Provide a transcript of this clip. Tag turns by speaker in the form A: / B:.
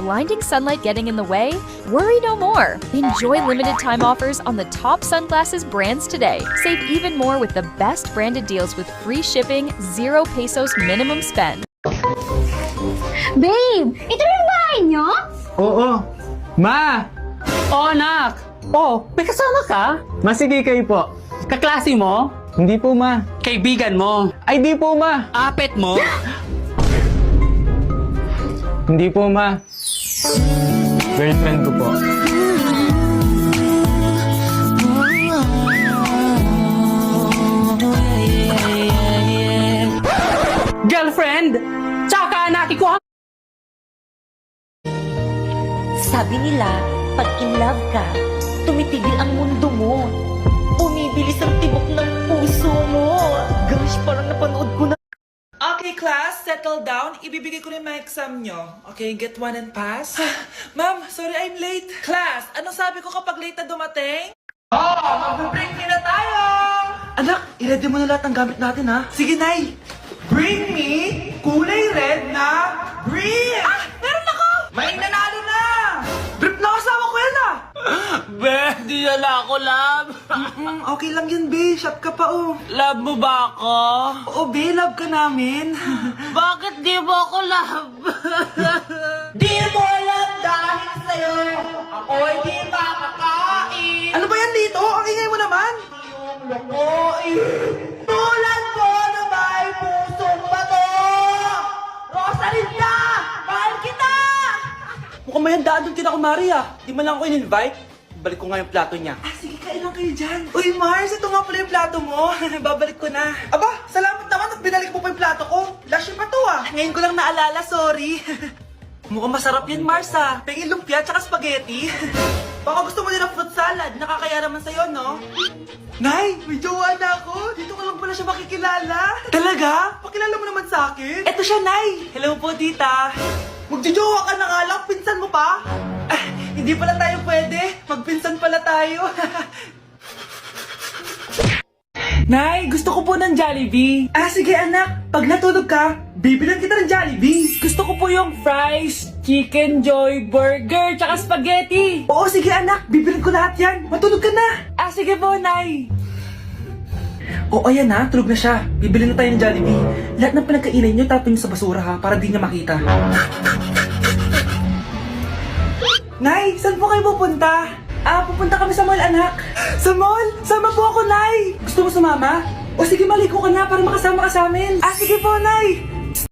A: blinding sunlight getting in the way? Worry no more. Enjoy limited time offers on the top sunglasses brands today. Save even more with the best branded deals with free shipping, 0 pesos minimum spend.
B: Babe, ito na yung bahay niyo?
C: Oo. Ma!
D: Oh, anak! Oh, may kasama ka?
C: Masige kayo po.
D: Kaklase mo?
C: Hindi po, ma.
D: Kaibigan mo?
C: Ay, di po, ma.
D: Apet mo?
C: Hindi po, ma. Girlfriend ko po.
D: Girlfriend? Tsaka anak ko!
E: Sabi nila, pag in love ka, tumitigil ang mundo mo. Bumibilis ang tibok ng puso mo. Gosh, parang napanood ko na.
F: Okay, class, settle down. Ibibigay ko na yung mga exam nyo. Okay, get one and pass. Ma'am, sorry I'm late. Class, anong sabi ko kapag late na dumating? Mag-break na tayo! Anak, i-ready mo na lahat ng gamit natin, ha? Sige, Nay! Bring me kulay red na brief! Ah! Meron ako! May nanalo na! Brief na kasama ko yan, ah!
D: Be, di na ako love.
F: Okay lang yun, Be. Shop ka pa, oh.
D: Love mo ba ako?
F: Oo, Be. Love ka namin.
D: Bakit di mo ako love?
E: Di mo alam dahil sa'yo, ako'y di makakain.
F: Ano ba yan dito? Ang ingay mo naman.
E: Yung lokoin. Tulad ko na may pusong bato. Rosalinda, mahal kita!
F: Mukhang may handaan doon kina Kumari, ah. Di man lang ako in-invite. Balik ko nga yung plato niya. Ah, sige, kailan kayo dyan? Uy, Mars, ito nga pala yung plato mo. Babalik ko na. Aba, salamat naman at binalik mo pa yung plato ko. Last year pa to, ah. Ngayon ko lang naalala, sorry. Mukhang masarap yan, Mars, ah. Pengin lumpia tsaka spaghetti. Baka gusto mo din ng fruit salad. Nakakaya naman sa'yo, no? Nay, may jowa na ako. Dito ko lang pala siya makikilala. Talaga? Pakilala mo naman sa akin. Eto siya, Nay. Hello po, tita. Magjojowa ka na nga lang. Pinsan mo pa? Ah, hindi pala tayo pwede. Magpinsan pala tayo. Nay, gusto ko po ng Jollibee. Ah, sige anak. Pag natulog ka, bibilan kita ng Jollibee. Gusto ko po yung fries, chicken joy, burger, tsaka spaghetti. Oo, sige anak. Bibilan ko lahat yan. Matulog ka na. Ah, sige po, Nay. Oo, ayan na. Tulog na siya. Bibilin na tayo ng Jollibee. Lahat ng pinagkainan niyo, tapon niyo sa basura ha, para di niya makita. Nay, saan po kayo pupunta? Ah, pupunta kami sa mall, anak. Sa mall? Sama po ako, Nay. Gusto mo sumama? O sige, maligo ka na para makasama ka sa amin. Ah, sige po, Nay.